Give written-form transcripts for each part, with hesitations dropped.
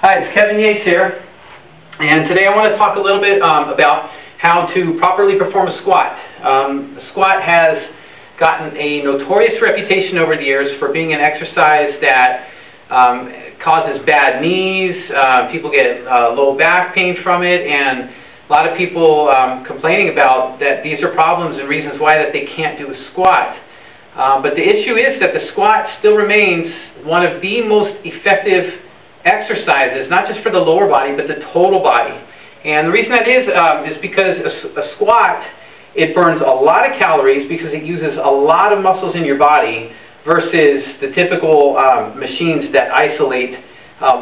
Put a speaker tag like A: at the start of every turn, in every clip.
A: Hi, it's Kevin Yates here, and today I want to talk a little bit about how to properly perform a squat. The squat has gotten a notorious reputation over the years for being an exercise that causes bad knees, people get low back pain from it, and a lot of people complaining about that these are problems and reasons why that they can't do a squat. But the issue is that the squat still remains one of the most effective exercises, not just for the lower body, but the total body. And the reason that is because a squat, it burns a lot of calories because it uses a lot of muscles in your body versus the typical machines that isolate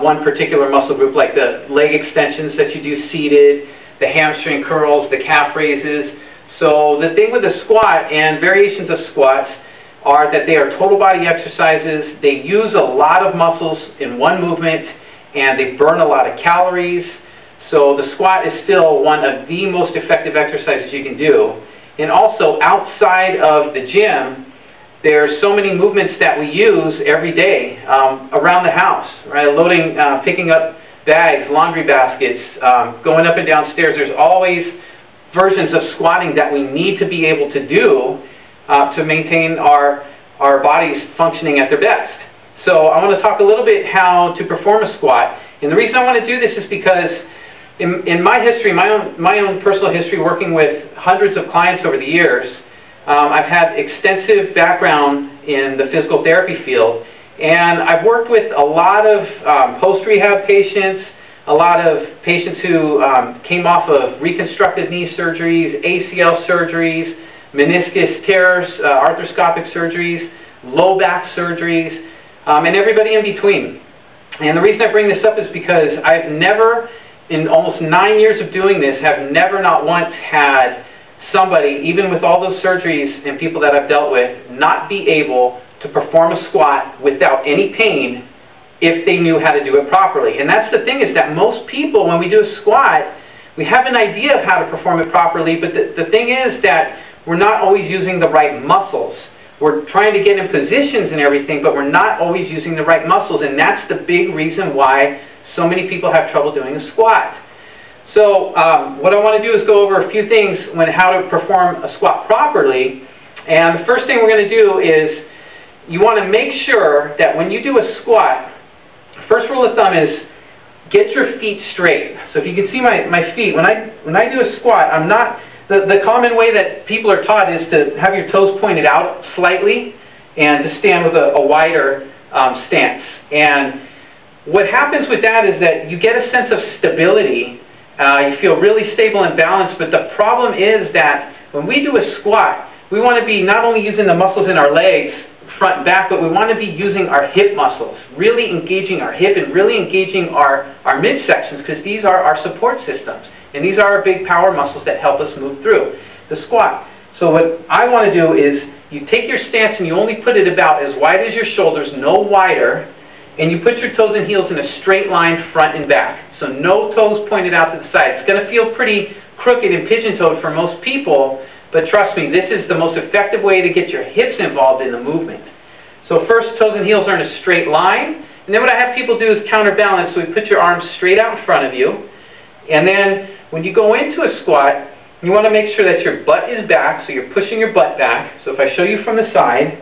A: one particular muscle group, like the leg extensions that you do seated, the hamstring curls, the calf raises. So the thing with the squat and variations of squats are that they are total body exercises. They use a lot of muscles in one movement, and they burn a lot of calories. So the squat is still one of the most effective exercises you can do. And also, outside of the gym, there's so many movements that we use every day around the house, right? Loading, picking up bags, laundry baskets, going up and down stairs. There's always versions of squatting that we need to be able to do to maintain our bodies functioning at their best. So I want to talk a little bit how to perform a squat. And the reason I want to do this is because in my history, my own personal history working with hundreds of clients over the years, I've had extensive background in the physical therapy field. And I've worked with a lot of post-rehab patients, a lot of patients who came off of reconstructive knee surgeries, ACL surgeries, meniscus tears, arthroscopic surgeries, low back surgeries, and everybody in between. And the reason I bring this up is because I've never, in almost 9 years of doing this, have never not once had somebody, even with all those surgeries and people that I've dealt with, not be able to perform a squat without any pain if they knew how to do it properly. And that's the thing, is that most people, when we do a squat, we have an idea of how to perform it properly, but the thing is that we're not always using the right muscles. We're trying to get in positions and everything, but we're not always using the right muscles, and that's the big reason why so many people have trouble doing a squat. So what I want to do is go over a few things on how to perform a squat properly. And the first thing we're going to do is you want to make sure that when you do a squat, first rule of thumb is get your feet straight. So if you can see my feet, when I do a squat, I'm not... The common way that people are taught is to have your toes pointed out slightly and to stand with a wider stance. And what happens with that is that you get a sense of stability. You feel really stable and balanced, but the problem is that when we do a squat, we want to be not only using the muscles in our legs, front and back, but we want to be using our hip muscles, really engaging our hip and really engaging our midsections, because these are our support systems. And these are our big power muscles that help us move through the squat. So what I want to do is you take your stance and you only put it about as wide as your shoulders, no wider, and you put your toes and heels in a straight line front and back. So no toes pointed out to the side. It's going to feel pretty crooked and pigeon-toed for most people, but trust me, this is the most effective way to get your hips involved in the movement. So first, toes and heels are in a straight line, and then what I have people do is counterbalance. So we put your arms straight out in front of you, and then when you go into a squat, you want to make sure that your butt is back, so you're pushing your butt back. So if I show you from the side,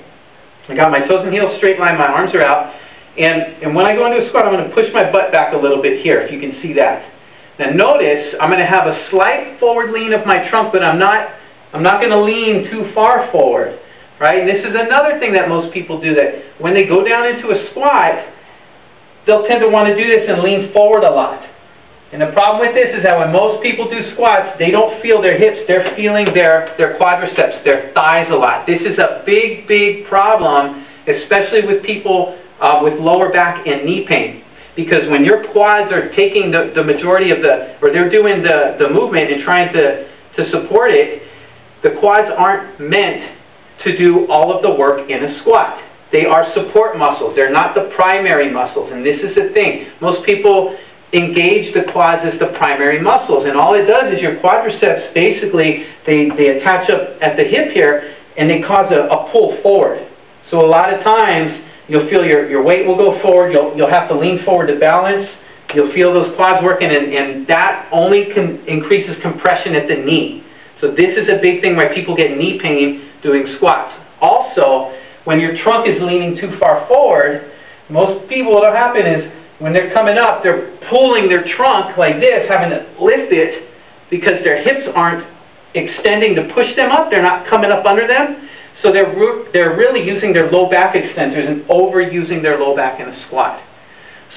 A: I got my toes and heels straight line, my arms are out, and when I go into a squat, I'm going to push my butt back a little bit here, if you can see that. Now notice, I'm going to have a slight forward lean of my trunk, but I'm not going to lean too far forward, right? And this is another thing that most people do, that when they go down into a squat, they'll tend to want to do this and lean forward a lot. And the problem with this is that when most people do squats, they don't feel their hips, they're feeling their quadriceps, their thighs a lot. This is a big, big problem, especially with people with lower back and knee pain. Because when your quads are taking the majority of or they're doing the movement and trying to support it, the quads aren't meant to do all of the work in a squat. They are support muscles. They're not the primary muscles. And this is the thing. Most people engage the quads as the primary muscles, and all it does is your quadriceps, basically, they attach up at the hip here, and they cause a pull forward. So a lot of times, you'll feel your weight will go forward, you'll have to lean forward to balance, You'll feel those quads working, and that only increases compression at the knee. So this is a big thing why people get knee pain doing squats. Also, when your trunk is leaning too far forward, most people, what'll happen is when they're coming up, they're pulling their trunk like this, having to lift it because their hips aren't extending to push them up. They're not coming up under them. So they're really using their low back extensors and overusing their low back in a squat.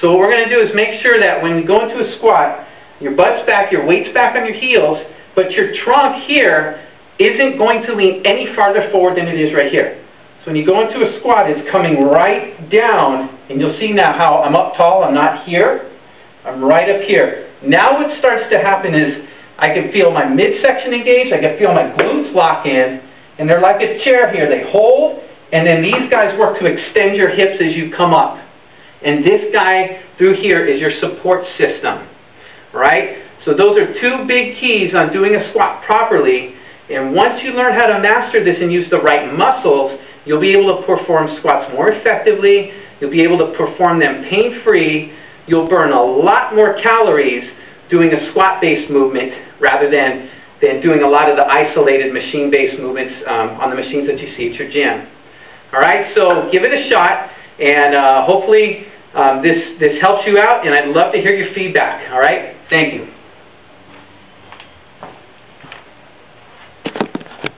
A: So what we're going to do is make sure that when you go into a squat, your butt's back, your weight's back on your heels, but your trunk here isn't going to lean any farther forward than it is right here. So when you go into a squat, it's coming right down, and you'll see now how I'm up tall, I'm not here, I'm right up here. Now what starts to happen is I can feel my midsection engage, I can feel my glutes lock in, and they're like a chair here. They hold, and then these guys work to extend your hips as you come up. And this guy through here is your support system, right? So those are two big keys on doing a squat properly. And once you learn how to master this and use the right muscles, you'll be able to perform squats more effectively. You'll be able to perform them pain-free. You'll burn a lot more calories doing a squat-based movement rather than doing a lot of the isolated machine-based movements on the machines that you see at your gym. All right, so give it a shot, and hopefully this helps you out, and I'd love to hear your feedback. All right, thank you.